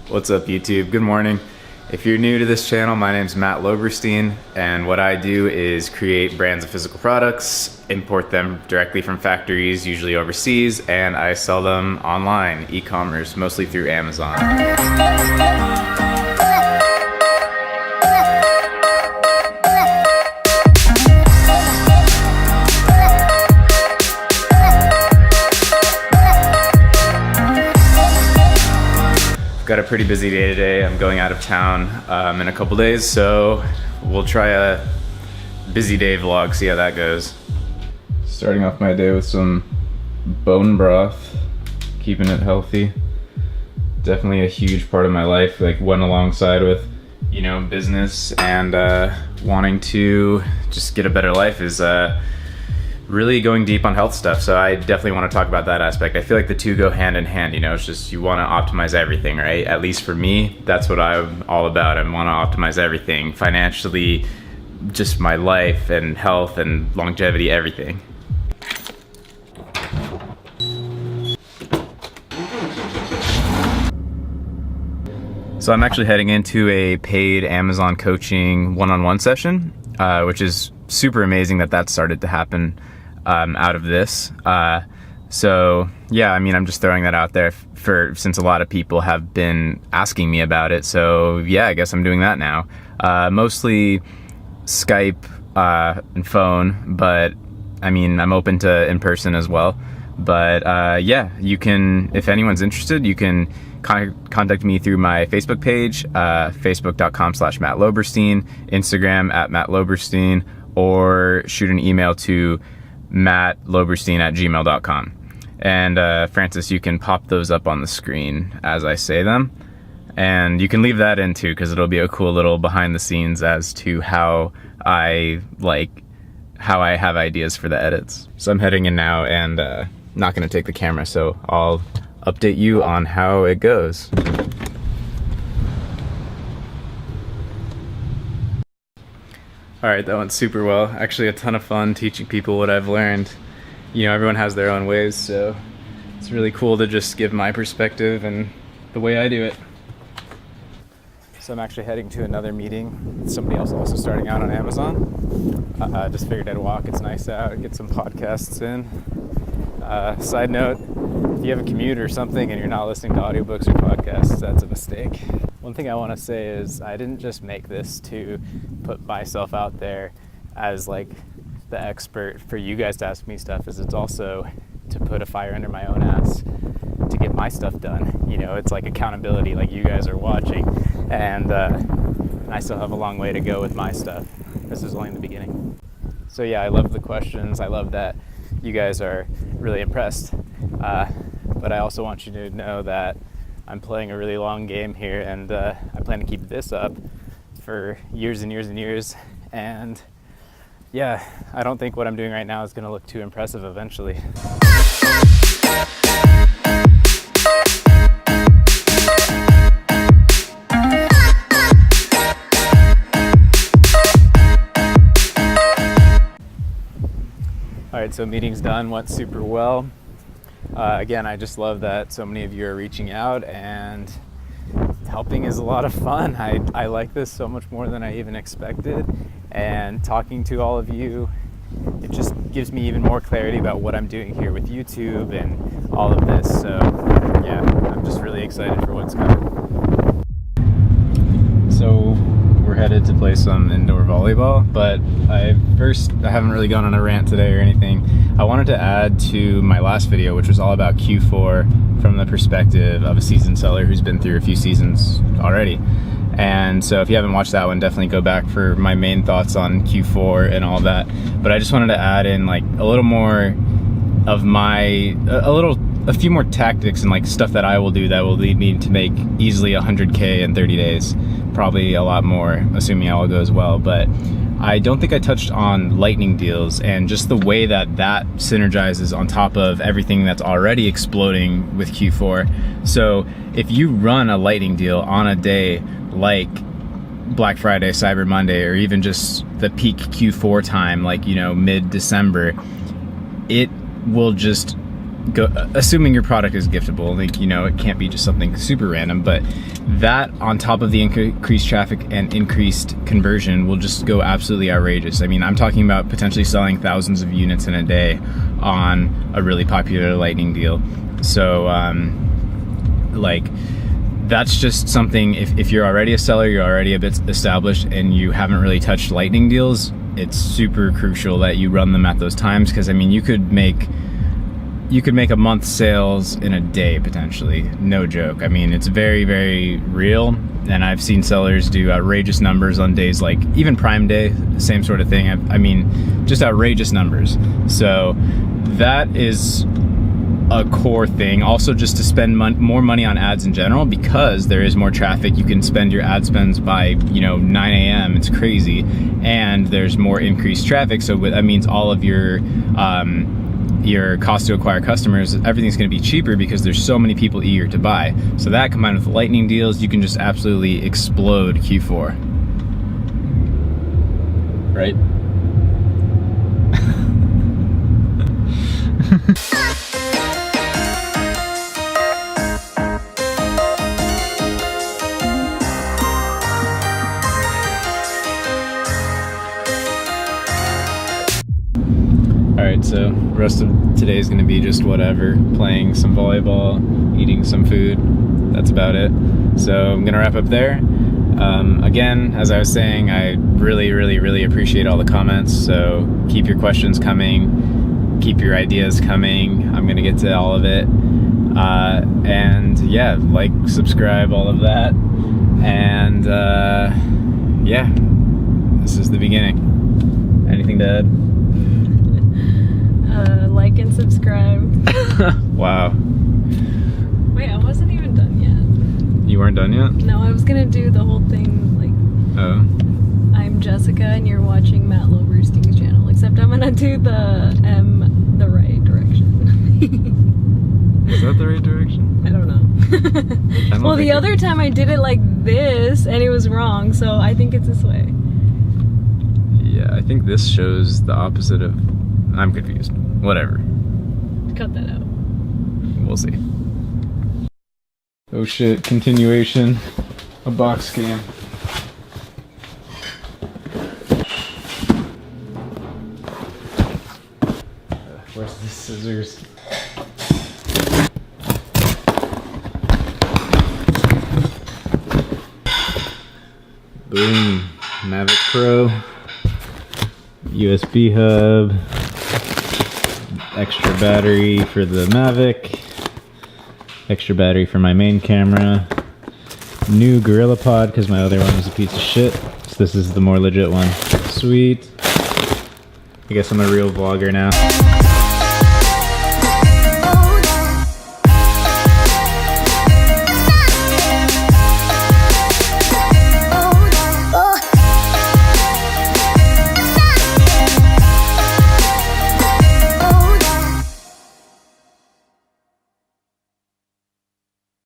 What's up, YouTube? Good morning. If you're new to this channel, my name's Matt Loberstein, and what I do is create brands of physical products, import them directly from factories, usually overseas, and I sell them online, e-commerce, mostly through Amazon. Got a pretty busy day today. I'm going out of town in a couple days, so we'll try a busy day vlog, see how that goes. Starting off my day with some bone broth, keeping it healthy. Definitely a huge part of my life, like went alongside with, you know, business and wanting to just get a better life is really going deep on health stuff. So I definitely want to talk about that aspect. I feel like the two go hand in hand, you know, it's just you want to optimize everything, right? At least for me, that's what I'm all about. I want to optimize everything financially, just my life and health and longevity, everything. So I'm actually heading into a paid Amazon coaching one-on-one session, which is super amazing that that started to happen out of this. So yeah, I mean, I'm just throwing that out there since a lot of people have been asking me about it. So yeah, I guess I'm doing that now. Mostly Skype and phone, but I mean, I'm open to in person as well. But yeah, you can, if anyone's interested, you can contact me through my Facebook page, facebook.com/Matt Loberstein, Instagram @Matt Loberstein, or shoot an email to mattloberstein@gmail.com. And Francis, you can pop those up on the screen as I say them. And you can leave that in too, because it'll be a cool little behind the scenes as to how I have ideas for the edits. So I'm heading in now and not gonna take the camera, so I'll update you on how it goes. All right, that went super well. Actually a ton of fun teaching people what I've learned. You know, everyone has their own ways, so it's really cool to just give my perspective and the way I do it. So I'm actually heading to another meeting with somebody else also starting out on Amazon. Just figured I'd walk, it's nice out, get some podcasts in. Side note, if you have a commute or something and you're not listening to audiobooks or podcasts, that's a mistake. One thing I want to say is I didn't just make this to put myself out there as like the expert for you guys to ask me stuff, is it's also to put a fire under my own ass to get my stuff done. You know, it's like accountability, like you guys are watching, and I still have a long way to go with my stuff. This is only the beginning. So yeah, I love the questions. I love that you guys are really impressed. But I also want you to know that I'm playing a really long game here, and I plan to keep this up for years and years and years. And yeah, I don't think what I'm doing right now is going to look too impressive eventually. All right, so meeting's done, went super well. Again, I just love that so many of you are reaching out, and helping is a lot of fun. I like this so much more than I even expected, and talking to all of you, it just gives me even more clarity about what I'm doing here with YouTube and all of this. So yeah, I'm just really excited for what's coming. So we're headed to play some indoor volleyball, but I haven't really gone on a rant today or anything. I wanted to add to my last video, which was all about Q4 from the perspective of a seasoned seller who's been through a few seasons already. And so if you haven't watched that one, definitely go back for my main thoughts on Q4 and all that. But I just wanted to add in like a little more of a few more tactics and like stuff that I will do that will lead me to make easily 100K in 30 days. Probably a lot more, assuming all goes well. But I don't think I touched on lightning deals and just the way that that synergizes on top of everything that's already exploding with Q4. So if you run a lightning deal on a day like Black Friday, Cyber Monday, or even just the peak Q4 time, like, you know, mid-December, it will just assuming your product is giftable, like, you know, it can't be just something super random, but that on top of the increased traffic and increased conversion will just go absolutely outrageous. I mean, I'm talking about potentially selling thousands of units in a day on a really popular Lightning deal. So like, that's just something, if you're already a seller, you're already a bit established, and you haven't really touched Lightning deals, it's super crucial that you run them at those times, because I mean, you could make a month's sales in a day potentially, no joke. I mean, it's very, very real, and I've seen sellers do outrageous numbers on days like even Prime Day, same sort of thing. I mean, just outrageous numbers. So that is a core thing. Also, just to spend more money on ads in general, because there is more traffic. You can spend your ad spends by, you know, 9 a.m. It's crazy, and there's more increased traffic. So that means all of your cost to acquire customers, everything's going to be cheaper because there's so many people eager to buy. So that combined with the Lightning deals, you can just absolutely explode Q4. Right? Alright, so the rest of today is going to be just whatever, playing some volleyball, eating some food, that's about it. So I'm going to wrap up there. Again, as I was saying, I really, really, really appreciate all the comments, so keep your questions coming, keep your ideas coming. I'm going to get to all of it. And yeah, like, subscribe, all of that. And yeah, this is the beginning. Anything to add? Like and subscribe. Wow. Wait, I wasn't even done yet. You weren't done yet? No, I was gonna do the whole thing like, oh, I'm Jessica and you're watching Matt Loberstein's channel, except I'm gonna do the right direction. Is that the right direction? I don't know. Well, the other time I did it like this and it was wrong, so I think it's this way. Yeah, I think this shows the opposite of... I'm confused. Whatever. Cut that out. We'll see. Oh shit, continuation. A box scam. Where's the scissors? Boom. Mavic Pro. USB hub. Extra battery for the Mavic. Extra battery for my main camera. New Gorilla Pod because my other one was a piece of shit. So this is the more legit one. Sweet. I guess I'm a real vlogger now.